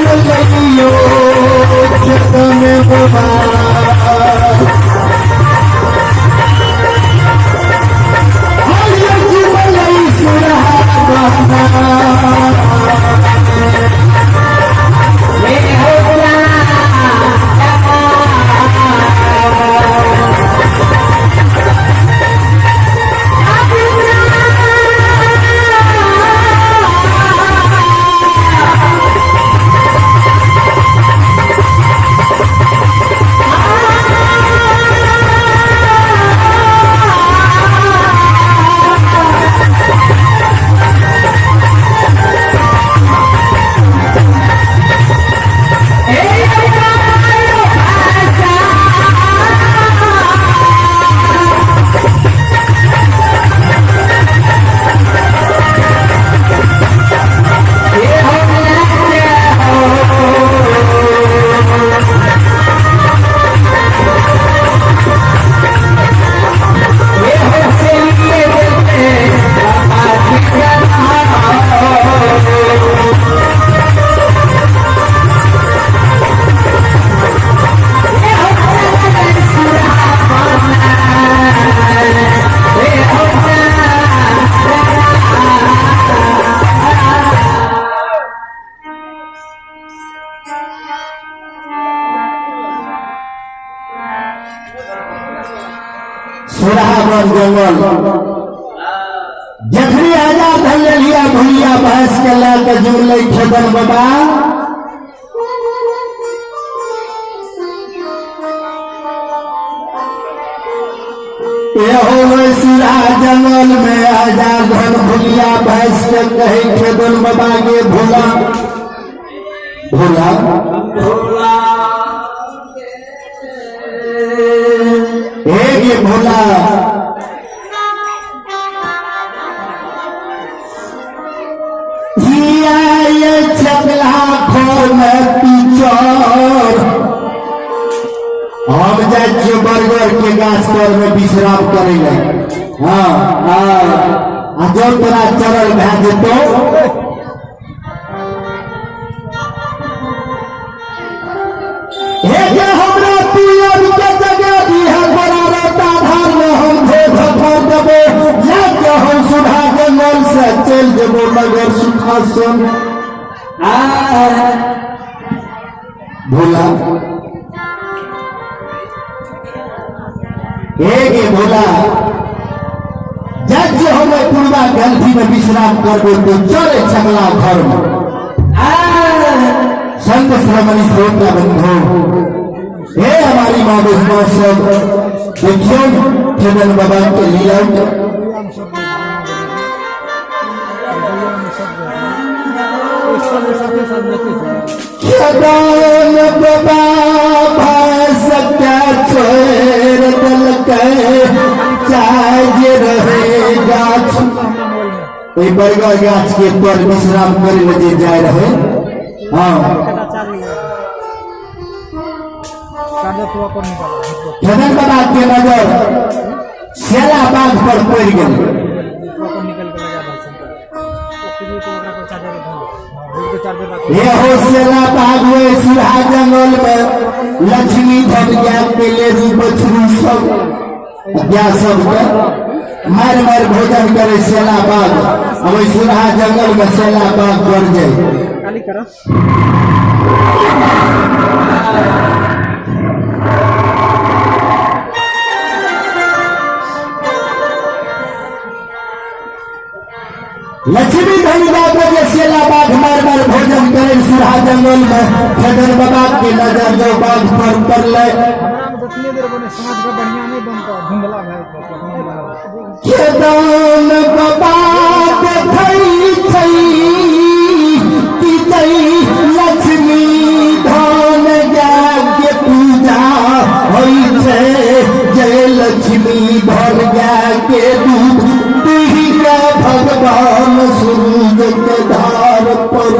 ललियो जतन बाबा जंगल जखनी आजाद धल लिया भूलिया भैंस के लाके जुड़ल खेदन बाबा सिरा जंगल में आजाद धन भूलिया भैंस के कहे खेदन बाबा के भोला भोला ये भोला ये चगला खोर में पिचर हम जाए बरगर के गाछ पर में विश्राम करे हाँ जो तोरा चरल भै जेतो हमरा पियर के जगह दी है बड़ा रहता धार में हम देबे या हम सुधा जंगल से चल जेबो मगर सुखासन भोला भोला जज हम पूर्वा गलती में विश्राम करबो तो चले छगला घर में संत श्रमणी श्रोता बंधु हे हमारी माँ बहनों सब देखियो खेदन बाबा के लीला खेदन बाबा भैंस क्या छोड़ चाहे रहे गाछ बरगर गाछ के पर विश्राम करे लगे जाए रहे खेदन बाबा के नजर शेला बाघ पर पड़ गए ये हो शेला बाघ हुए सिरहा जंगल में लक्ष्मी धन ज्ञान के ले रूप बछरू सब क्या सब मार मार भोजन करे शेला बाघ अब सिरहा जंगल में शेला बाघ बढ़ जाए लक्ष्मी धनिया के शेला बाघ मार मार भोजन करे सिरहा जंगल में खेदन बाबा के नजर जो बाघ पर पड़ले खेदन बाबा लक्ष्मी धन के पूजा होई जय लक्ष्मी धन के दूध भगवान सूरज के धार पर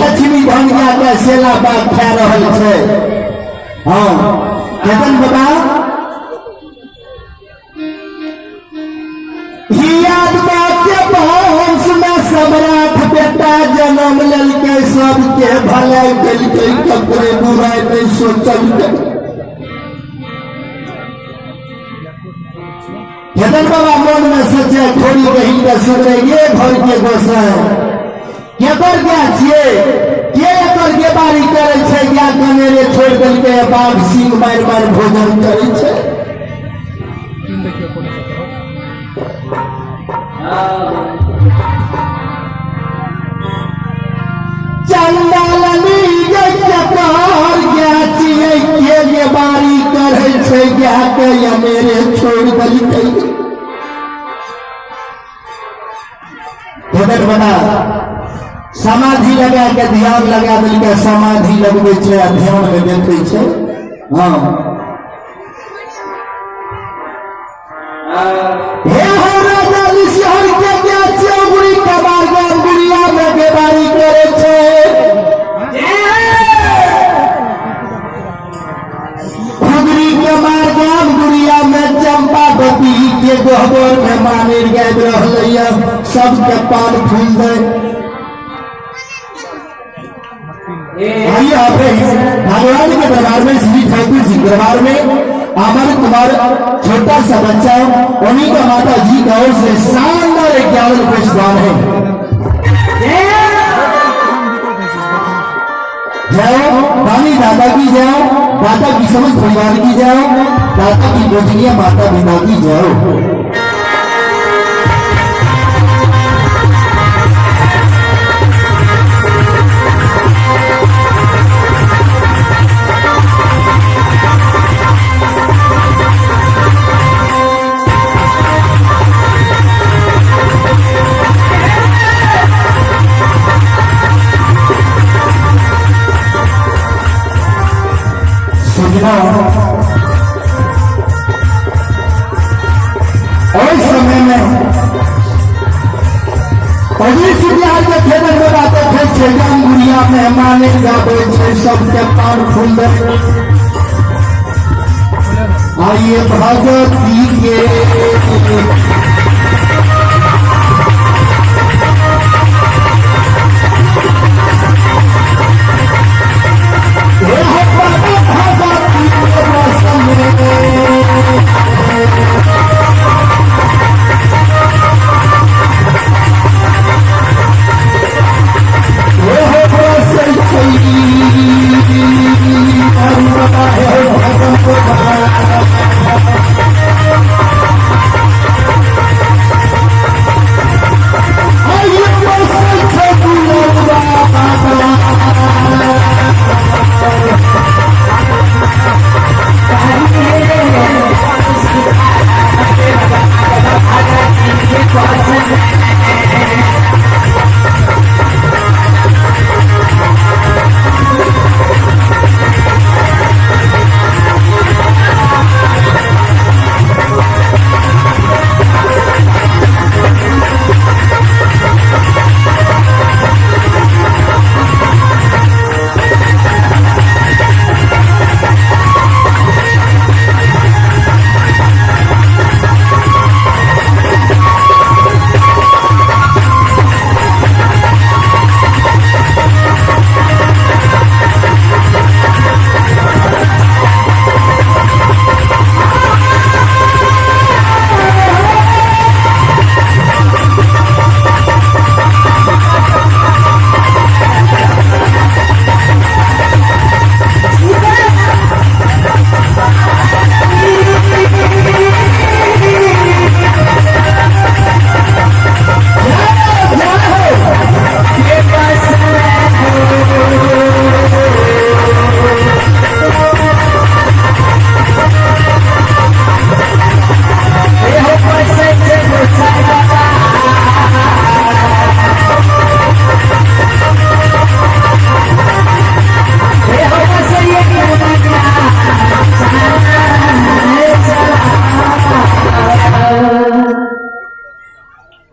लक्ष्मी धनिया के शेला बाघ खा रहा है। हाँ खेदन बाबा जन्म ललके सबके भलाई देलकै ककरे बुराई नहीं सोचलकै। जतन बाबा मन में सोचे थोड़ी कहीं का सोचे ये घर के गोसाई केकर क्या छिए के एकर के बारी करे छै या कनेरे छोड़ देलकै बाघ सिंह मार मार भोजन करे छै। चंडालनी के चकार क्या छिए के बारी करे छै या के मेरे छोड़ देलकै। भगत बना समाधि लगा के ध्यान लगा दिलके समाधि लगबे छै आ ध्यान में देखे छै। हाँ हे हो राजा ऋषिहर के क्या चौगुड़ी कबार गाम गुड़िया में बेबारी करे छै। खुदरी के मार गाम गुड़िया में चंपा बती के गोबर में मानिर गए रहलैया सबके पान फूल दे। भगवान के दरबार में श्री ठाकुर जी दरबार में अमर कुमार छोटा सा बच्चा उन्हीं का माता जी का ओर से शानदार 51 रुपये दान है। जाओ रानी दादा की जाओ दादा की समझ परिवार की जाओ दादा की गोजनिया माता पिता की जाओ। और समय में पुलिस बिहार के खेतर में बातें थे छेगन गुड़िया मेहमान गावे छे सबके पान फूल आइए भगवती के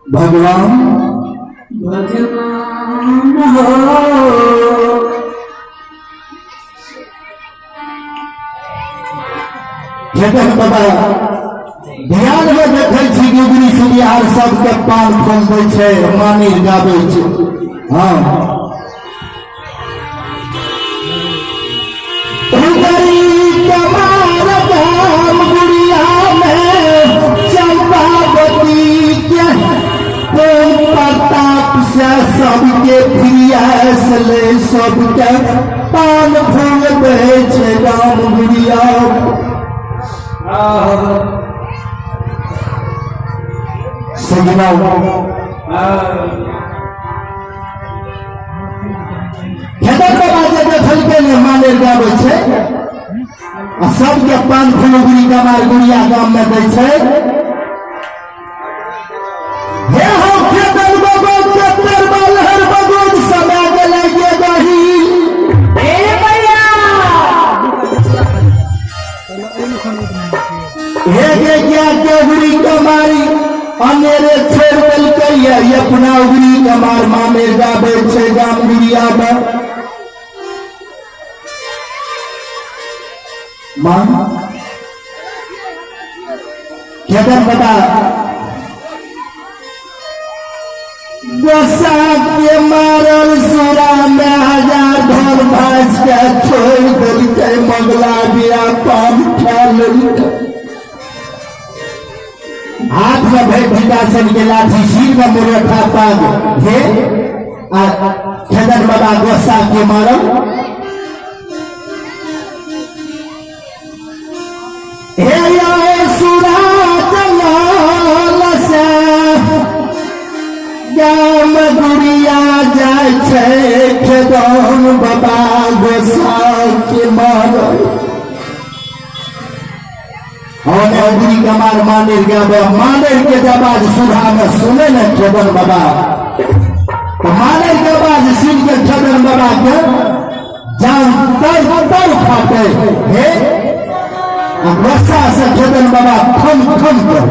भगवान भगवान हो जगह बाबा ध्यान में देखे छी गुगरी सुनियार सबके पान खोलबै छै मानी गाबै छै। हाँ के फिरियास ले सबके पान फूल बेच राम गुड़िया सजना खेतर बाबा जे देखल के ने माने गावे छे आ सबके पान फूल गुड़ी कमार गुड़िया गाम में दै छे हे हो खेतर बाबा खेतर बालहर बगुन समय के लगे गही ए भैया हे के क्या के गुड़ी कमारी अनेरे छोड़ दिल के ये अपना गुड़ी कमार मामे गावे छे गाम गुड़िया में मां खेतर बता गोसा के मारल सुरा में हजार धर भास के छोड़ दिल के मंगला दिया पान ख्याल हाथ में भेट विकासन के लाठी सिर में मुरठा पाग हे खेतर बाबा गोसा के मारल हे सुरा जंगल से गाम गुड़िया जाय छे खेदन बाबा गोसा के मारल और गुड़ी कमार मानेर गावे मानेर के आवाज सुधा में सुने न खेदन बाबा तो मानेर के आवाज सुन के खेदन बाबा के जान तर फाटे हे गोसा से खेदन बाबा खम खम कर